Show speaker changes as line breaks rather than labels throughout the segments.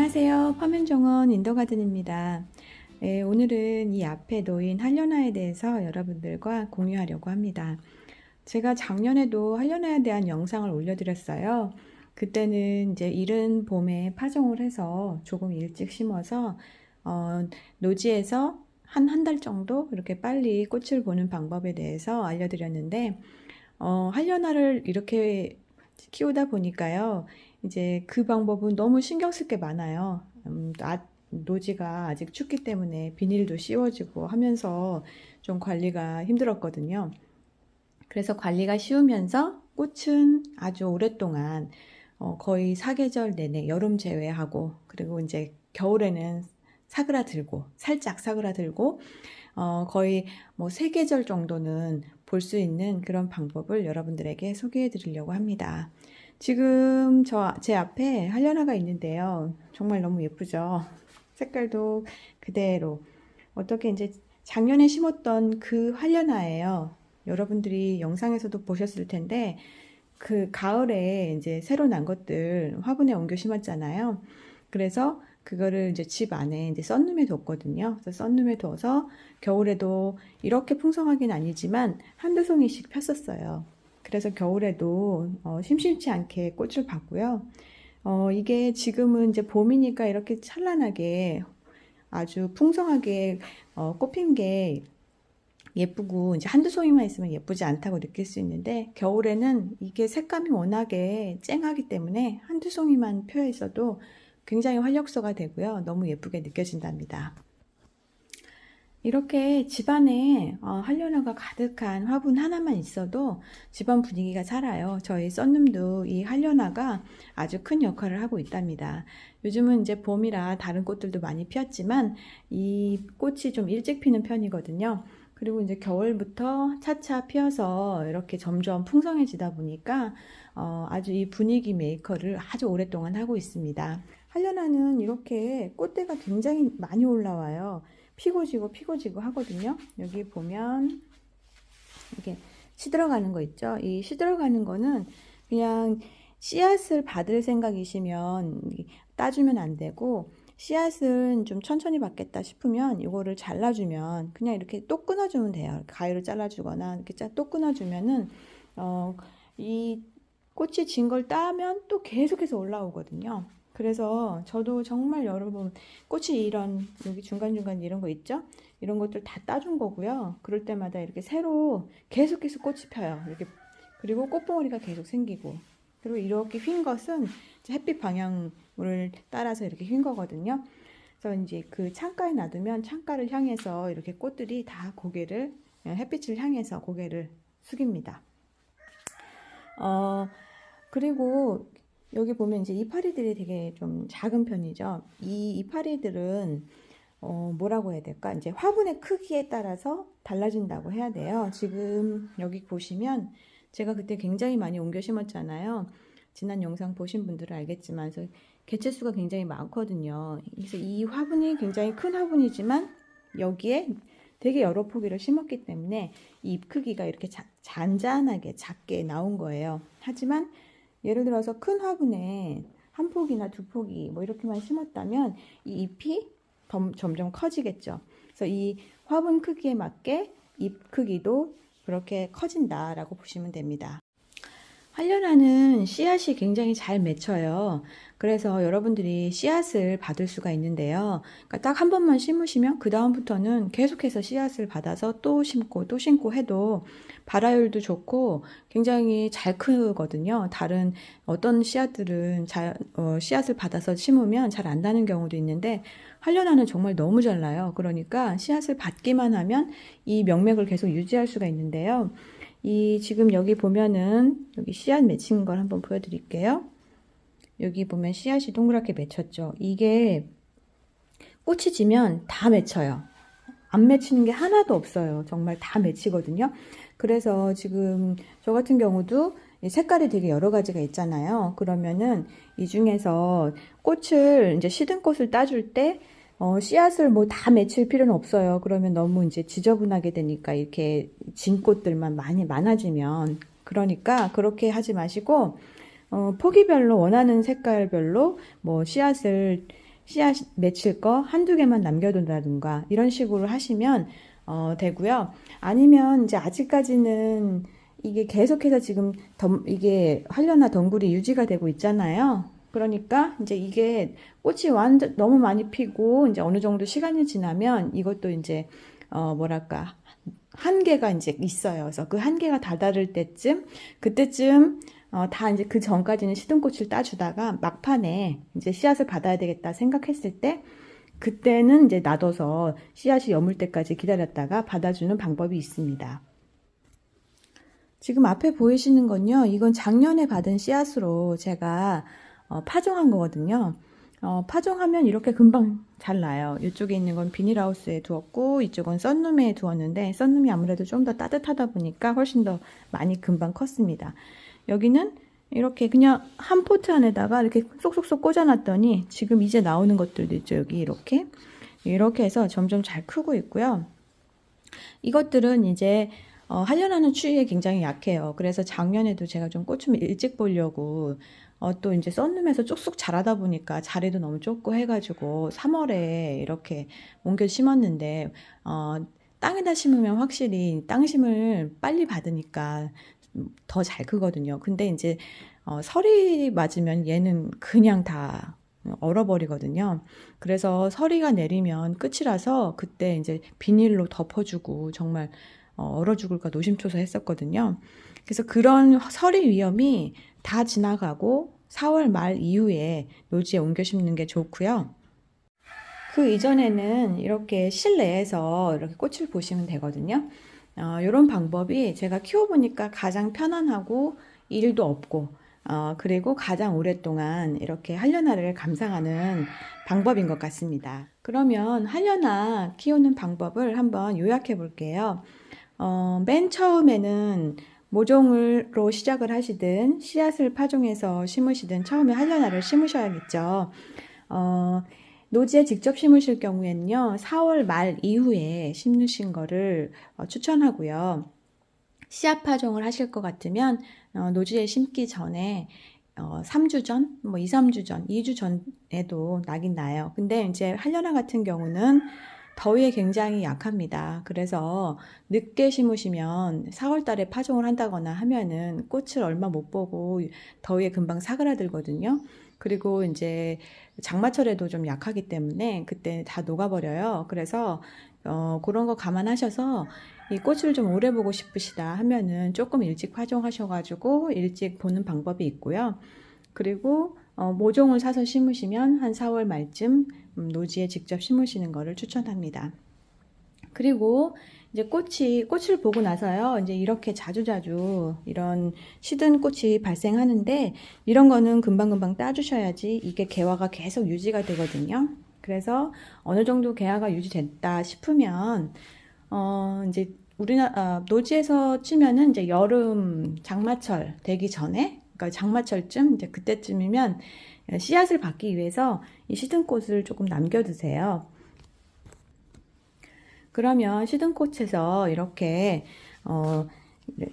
안녕하세요. 파면정원 인도가든입니다. 네, 오늘은 이 앞에 놓인 하려나에 대해서 여러분들과 공유하려고 합니다. 제가 작년에도 하려나에 대한 영상을 올려드렸어요. 그때는 이제 이른 봄에 파종을 해서 조금 일찍 심어서 노지에서 한 달 정도 이렇게 빨리 꽃을 보는 방법에 대해서 알려드렸는데 하려나를 이렇게 키우다 보니까요. 이제 그 방법은 너무 신경 쓸 게 많아요. 노지가 아직 춥기 때문에 비닐도 씌워지고 하면서 좀 관리가 힘들었거든요. 그래서 관리가 쉬우면서 꽃은 아주 오랫동안 거의 사계절 내내 여름 제외하고 그리고 이제 겨울에는 사그라들고 살짝 사그라들고 거의 뭐 3계절 정도는 볼 수 있는 그런 방법을 여러분들에게 소개해 드리려고 합니다. 지금 제 앞에 하려나가 있는데요. 정말 너무 예쁘죠? 색깔도 그대로. 어떻게 이제 작년에 심었던 그 하려나예요. 여러분들이 영상에서도 보셨을 텐데, 그 가을에 이제 새로 난 것들 화분에 옮겨 심었잖아요. 그래서 그거를 이제 집 안에 이제 썬룸에 뒀거든요. 그래서 썬룸에 둬서 겨울에도 이렇게 풍성하긴 아니지만 한두 송이씩 폈었어요. 그래서 겨울에도 심심치 않게 꽃을 봤고요. 이게 지금은 이제 봄이니까 이렇게 찬란하게 아주 풍성하게 꽃핀 게 예쁘고 이제 한두 송이만 있으면 예쁘지 않다고 느낄 수 있는데 겨울에는 이게 색감이 워낙에 쨍하기 때문에 한두 송이만 펴 있어도 굉장히 활력소가 되고요. 너무 예쁘게 느껴진답니다. 이렇게 집안에 하려나가 가득한 화분 하나만 있어도 집안 분위기가 살아요. 저희 썬룸도 이 하려나가 아주 큰 역할을 하고 있답니다. 요즘은 이제 봄이라 다른 꽃들도 많이 피었지만 이 꽃이 좀 일찍 피는 편이거든요. 그리고 이제 겨울부터 차차 피어서 이렇게 점점 풍성해지다 보니까 아주 이 분위기 메이커를 아주 오랫동안 하고 있습니다. 하려나는 이렇게 꽃대가 굉장히 많이 올라와요. 피고 지고 하거든요. 여기 보면 이렇게 시들어가는 거 있죠. 이 시들어가는 거는 그냥 씨앗을 받을 생각이시면 따주면 안 되고, 씨앗은 좀 천천히 받겠다 싶으면 이거를 잘라주면 그냥 이렇게 또 끊어주면 돼요. 가위로 잘라주거나 이렇게 또 끊어주면은 이 꽃이 진 걸 따면 또 계속해서 올라오거든요. 그래서 저도 정말 여러분 꽃이 이런 여기 중간중간 이런 거 있죠? 이런 것들 다 따준 거고요. 그럴 때마다 이렇게 새로 계속해서 꽃이 펴요. 이렇게 그리고 꽃봉오리가 계속 생기고 그리고 이렇게 휜 것은 햇빛 방향을 따라서 이렇게 휜 거거든요. 그래서 이제 그 창가에 놔두면 창가를 향해서 이렇게 꽃들이 다 고개를 햇빛을 향해서 고개를 숙입니다. 그리고 여기 보면 이제 이파리들이 되게 좀 작은 편이죠. 이 이파리들은 뭐라고 해야 될까? 이제 화분의 크기에 따라서 달라진다고 해야 돼요. 지금 여기 보시면 제가 그때 굉장히 많이 옮겨 심었잖아요. 지난 영상 보신 분들은 알겠지만 개체수가 굉장히 많거든요. 그래서 이 화분이 굉장히 큰 화분이지만 여기에 되게 여러 포기를 심었기 때문에 이 잎 크기가 이렇게 잔잔하게 작게 나온 거예요. 하지만 예를 들어서 큰 화분에 한 포기나 두 포기 뭐 이렇게만 심었다면 이 잎이 점점 커지겠죠. 그래서 이 화분 크기에 맞게 잎 크기도 그렇게 커진다라고 보시면 됩니다. 하려나는 씨앗이 굉장히 잘 맺혀요. 그래서 여러분들이 씨앗을 받을 수가 있는데요. 그러니까 딱 한 번만 심으시면 그 다음부터는 계속해서 씨앗을 받아서 또 심고 해도 발화율도 좋고 굉장히 잘 크거든요. 다른 어떤 씨앗들은 씨앗을 받아서 심으면 잘 안 나는 경우도 있는데 하려나는 정말 너무 잘 나요. 그러니까 씨앗을 받기만 하면 이 명맥을 계속 유지할 수가 있는데요. 지금 여기 보면은 여기 씨앗 맺힌 걸 한번 보여드릴게요. 여기 보면 씨앗이 동그랗게 맺혔죠. 이게 꽃이 지면 다 맺혀요. 안 맺히는 게 하나도 없어요. 정말 다 맺히거든요. 그래서 지금 저 같은 경우도 색깔이 되게 여러 가지가 있잖아요. 그러면은 이 중에서 꽃을 이제 시든 꽃을 따줄 때 씨앗을 뭐 다 맺힐 필요는 없어요. 그러면 너무 이제 지저분하게 되니까 이렇게 진 꽃들만 많아지면 그러니까 그렇게 하지 마시고 포기별로 원하는 색깔별로 뭐 씨앗을 씨앗 맺힐 거 한두 개만 남겨둔다든가 이런 식으로 하시면 되고요. 아니면 이제 아직까지는 이게 계속해서 지금 이게 하려나 덩굴이 유지가 되고 있잖아요. 그러니까 이제 이게 꽃이 완전 너무 많이 피고 이제 어느 정도 시간이 지나면 이것도 이제 뭐랄까 한계가 이제 있어요. 그래서 그 한계가 다다를 때쯤 그때쯤 다 이제 그 전까지는 시든꽃을 따주다가 막판에 이제 씨앗을 받아야 되겠다 생각했을 때 그때는 이제 놔둬서 씨앗이 여물 때까지 기다렸다가 받아주는 방법이 있습니다. 지금 앞에 보이시는 건요, 이건 작년에 받은 씨앗으로 제가 파종한 거거든요. 파종하면 이렇게 금방 잘 나요. 이쪽에 있는 건 비닐하우스에 두었고 이쪽은 썬룸에 두었는데 썬룸이 아무래도 좀 더 따뜻하다 보니까 훨씬 더 많이 금방 컸습니다. 여기는 이렇게 그냥 한 포트 안에다가 이렇게 쏙쏙쏙 꽂아놨더니 지금 이제 나오는 것들도 있죠. 여기 이렇게 해서 점점 잘 크고 있고요. 이것들은 이제 한련하는 추위에 굉장히 약해요. 그래서 작년에도 제가 좀 꽃 좀 일찍 보려고 또 이제 썬룸에서 쭉쭉 자라다 보니까 자리도 너무 좁고 해가지고 3월에 이렇게 옮겨 심었는데 땅에다 심으면 확실히 땅심을 빨리 받으니까 더 잘 크거든요. 근데 이제 서리 맞으면 얘는 그냥 다 얼어버리거든요. 그래서 서리가 내리면 끝이라서 그때 이제 비닐로 덮어주고 정말 얼어 죽을까 노심초사했었거든요. 그래서 그런 서리 위험이 다 지나가고 4월 말 이후에 노지에 옮겨 심는 게 좋고요. 그 이전에는 이렇게 실내에서 이렇게 꽃을 보시면 되거든요. 이런 방법이 제가 키워보니까 가장 편안하고 일도 없고 그리고 가장 오랫동안 이렇게 한려나를 감상하는 방법인 것 같습니다. 그러면 한려나 키우는 방법을 한번 요약해 볼게요. 맨 처음에는 모종으로 시작을 하시든 씨앗을 파종해서 심으시든 처음에 한려나를 심으셔야겠죠. 노지에 직접 심으실 경우에는요, 4월 말 이후에 심으신 거를 추천하고요. 씨앗 파종을 하실 것 같으면 노지에 심기 전에 3주 전, 뭐 2, 3주 전, 2주 전에도 나긴 나요. 근데 이제 한려나 같은 경우는 더위에 굉장히 약합니다. 그래서 늦게 심으시면 4월 달에 파종을 한다거나 하면은 꽃을 얼마 못 보고 더위에 금방 사그라들거든요. 그리고 이제 장마철에도 좀 약하기 때문에 그때 다 녹아버려요. 그래서 그런 거 감안하셔서 이 꽃을 좀 오래 보고 싶으시다 하면은 조금 일찍 파종하셔가지고 일찍 보는 방법이 있고요. 그리고 모종을 사서 심으시면 한 4월 말쯤 노지에 직접 심으시는 거를 추천합니다. 그리고 이제 꽃을 보고 나서요, 이제 이렇게 자주자주 이런 시든 꽃이 발생하는데, 이런 거는 금방금방 따주셔야지 이게 개화가 계속 유지가 되거든요. 그래서 어느 정도 개화가 유지됐다 싶으면, 이제 노지에서 치면은 이제 여름 장마철 되기 전에, 그러니까 장마철쯤, 이제 그때쯤이면 씨앗을 받기 위해서 이 시든 꽃을 조금 남겨두세요. 그러면 시든꽃에서 이렇게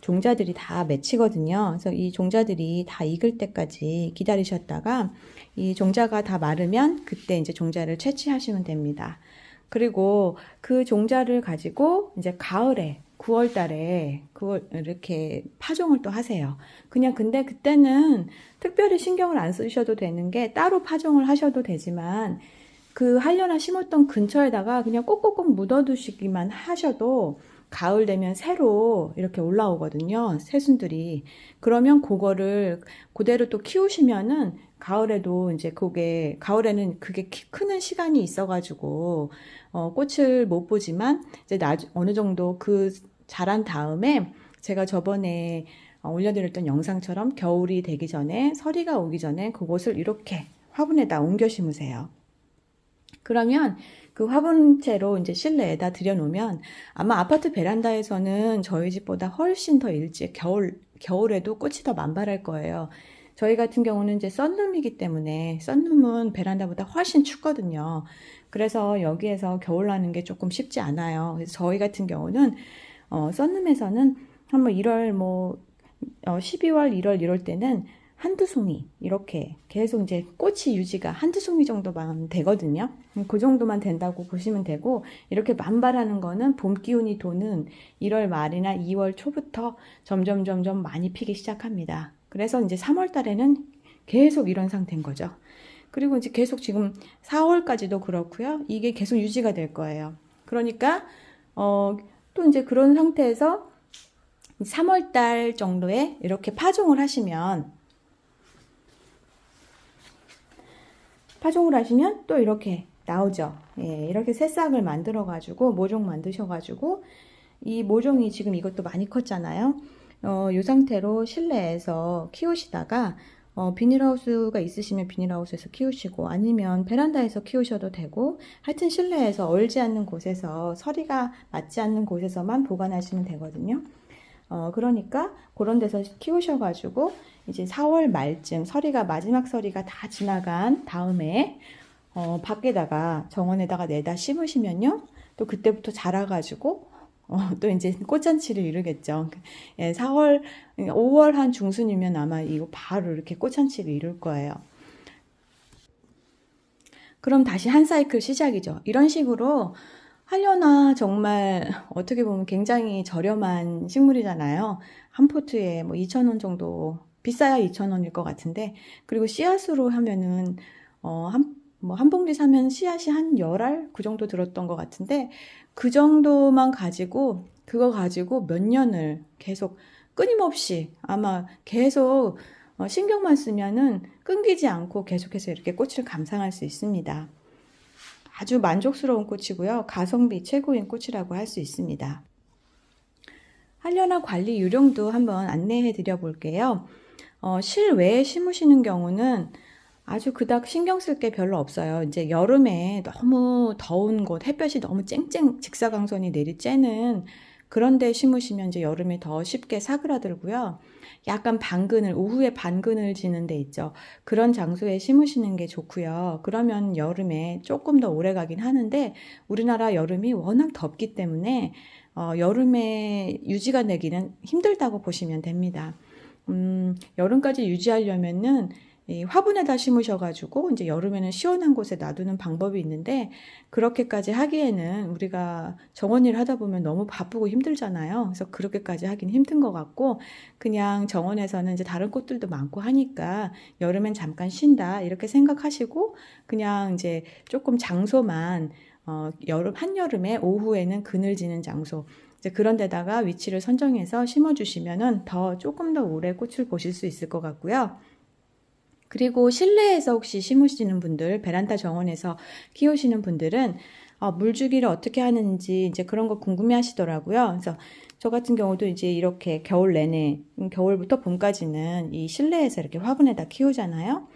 종자들이 다 맺히거든요. 그래서 이 종자들이 다 익을 때까지 기다리셨다가 이 종자가 다 마르면 그때 이제 종자를 채취하시면 됩니다. 그리고 그 종자를 가지고 이제 가을에 9월 달에 이렇게 파종을 또 하세요. 근데 그때는 특별히 신경을 안 쓰셔도 되는 게 따로 파종을 하셔도 되지만 그 한려나 심었던 근처에다가 그냥 꼭꼭꼭 묻어두시기만 하셔도 가을 되면 새로 이렇게 올라오거든요. 새순들이. 그러면 그거를 그대로 또 키우시면은 가을에도 이제 가을에는 그게 크는 시간이 있어가지고 꽃을 못 보지만 이제 어느 정도 그 자란 다음에 제가 저번에 올려드렸던 영상처럼 겨울이 되기 전에 서리가 오기 전에 그것을 이렇게 화분에다 옮겨 심으세요. 그러면 그 화분째로 이제 실내에다 들여놓으면 아마 아파트 베란다에서는 저희 집보다 훨씬 더 일찍 겨울에도 꽃이 더 만발할 거예요. 저희 같은 경우는 이제 썬룸이기 때문에 썬룸은 베란다보다 훨씬 춥거든요. 그래서 여기에서 겨울 나는 게 조금 쉽지 않아요. 그래서 저희 같은 경우는 썬룸에서는 한번 1월 12월 1월 이럴 때는 한두 송이 이렇게 계속 이제 꽃이 유지가 한두 송이 정도만 되거든요. 그 정도만 된다고 보시면 되고, 이렇게 만발하는 거는 봄 기운이 도는 1월 말이나 2월 초부터 점점 많이 피기 시작합니다. 그래서 이제 3월 달에는 계속 이런 상태인 거죠. 그리고 이제 계속 지금 4월까지도 그렇고요. 이게 계속 유지가 될 거예요. 그러니까 또 이제 그런 상태에서 3월 달 정도에 이렇게 파종을 하시면 또 이렇게 나오죠. 예, 이렇게 새싹을 만들어 가지고 모종 만드셔 가지고, 이 모종이 지금 이것도 많이 컸잖아요. 이 상태로 실내에서 키우시다가 비닐하우스가 있으시면 비닐하우스에서 키우시고, 아니면 베란다에서 키우셔도 되고, 하여튼 실내에서 얼지 않는 곳에서, 서리가 맞지 않는 곳에서만 보관하시면 되거든요. 그러니까 그런 데서 키우셔가지고 이제 4월 말쯤 마지막 서리가 다 지나간 다음에 밖에다가 정원에다가 내다 심으시면요, 또 그때부터 자라가지고 또 이제 꽃잔치를 이루겠죠. 예, 5월 한 중순이면 아마 이거 바로 이렇게 꽃잔치를 이룰 거예요. 그럼 다시 한 사이클 시작이죠. 이런 식으로 하려나 정말 어떻게 보면 굉장히 저렴한 식물이잖아요. 한 포트에 뭐 2,000원 정도, 비싸야 2,000원일 것 같은데, 그리고 씨앗으로 하면은 한 봉지 사면 씨앗이 한 10알 그 정도 들었던 것 같은데, 그 정도만 가지고 그거 가지고 몇 년을 계속 끊임없이 아마 계속 신경만 쓰면은 끊기지 않고 계속해서 이렇게 꽃을 감상할 수 있습니다. 아주 만족스러운 꽃이고요. 가성비 최고인 꽃이라고 할 수 있습니다. 하려나 관리 요령도 한번 안내해 드려 볼게요. 실외에 심으시는 경우는 아주 그닥 신경 쓸 게 별로 없어요. 이제 여름에 너무 더운 곳, 햇볕이 너무 쨍쨍 직사광선이 내리쬐는 그런 데 심으시면 이제 여름에 더 쉽게 사그라들고요. 약간 오후에 반그늘 지는 데 있죠. 그런 장소에 심으시는 게 좋고요. 그러면 여름에 조금 더 오래 가긴 하는데, 우리나라 여름이 워낙 덥기 때문에 여름에 유지가 되기는 힘들다고 보시면 됩니다. 여름까지 유지하려면은 이 화분에다 심으셔가지고 이제 여름에는 시원한 곳에 놔두는 방법이 있는데, 그렇게까지 하기에는 우리가 정원 일 하다 보면 너무 바쁘고 힘들잖아요. 그래서 그렇게까지 하긴 힘든 것 같고, 그냥 정원에서는 이제 다른 꽃들도 많고 하니까 여름엔 잠깐 쉰다 이렇게 생각하시고, 그냥 이제 조금 장소만 한여름에 오후에는 그늘지는 장소, 이제 그런 데다가 위치를 선정해서 심어주시면은 조금 더 오래 꽃을 보실 수 있을 것 같고요. 그리고 실내에서 혹시 심으시는 분들, 베란다 정원에서 키우시는 분들은 물주기를 어떻게 하는지 이제 그런 거 궁금해 하시더라고요. 그래서 저 같은 경우도 이제 이렇게 겨울 내내, 겨울부터 봄까지는 이 실내에서 이렇게 화분에다 키우잖아요.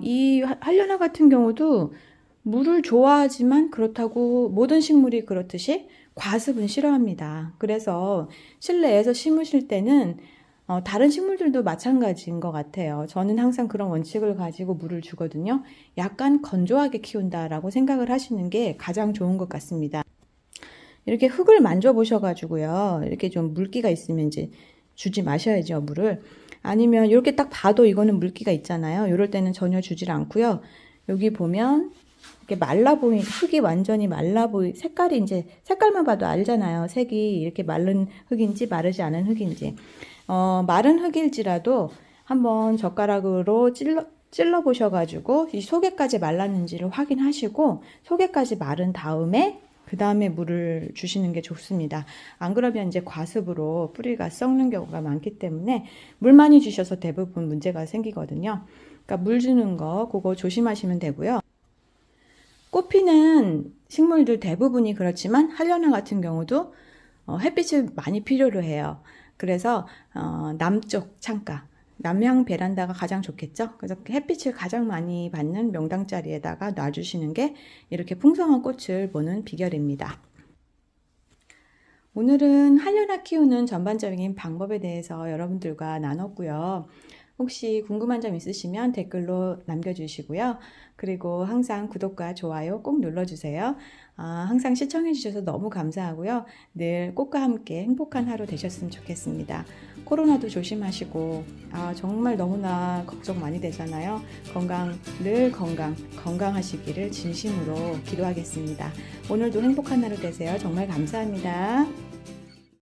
이 하려나 같은 경우도 물을 좋아하지만, 그렇다고 모든 식물이 그렇듯이 과습은 싫어합니다. 그래서 실내에서 심으실 때는 다른 식물들도 마찬가지인 것 같아요. 저는 항상 그런 원칙을 가지고 물을 주거든요. 약간 건조하게 키운다라고 생각을 하시는 게 가장 좋은 것 같습니다. 이렇게 흙을 만져보셔가지고요, 이렇게 좀 물기가 있으면 이제 주지 마셔야죠, 물을. 아니면 이렇게 딱 봐도 이거는 물기가 있잖아요. 이럴 때는 전혀 주질 않고요. 여기 보면 이렇게 흙이 완전히 색깔이 이제 색깔만 봐도 알잖아요. 색이 이렇게 마른 흙인지 마르지 않은 흙인지. 마른 흙일지라도 한번 젓가락으로 찔러 보셔가지고 이 속에까지 말랐는지를 확인하시고, 속에까지 마른 다음에 그 다음에 물을 주시는 게 좋습니다. 안 그러면 이제 과습으로 뿌리가 썩는 경우가 많기 때문에 물 많이 주셔서 대부분 문제가 생기거든요. 그러니까 물 주는 거 그거 조심하시면 되고요. 꽃 피는 식물들 대부분이 그렇지만 하려나 같은 경우도 햇빛을 많이 필요로 해요. 그래서 남쪽 창가, 남향 베란다가 가장 좋겠죠. 그래서 햇빛을 가장 많이 받는 명당자리에다가 놔주시는 게 이렇게 풍성한 꽃을 보는 비결입니다. 오늘은 하려나 키우는 전반적인 방법에 대해서 여러분들과 나눴고요. 혹시 궁금한 점 있으시면 댓글로 남겨주시고요. 그리고 항상 구독과 좋아요 꼭 눌러주세요. 항상 시청해주셔서 너무 감사하고요. 늘 꽃과 함께 행복한 하루 되셨으면 좋겠습니다. 코로나도 조심하시고 정말 너무나 걱정 많이 되잖아요. 늘 건강하시기를 진심으로 기도하겠습니다. 오늘도 행복한 하루 되세요. 정말 감사합니다.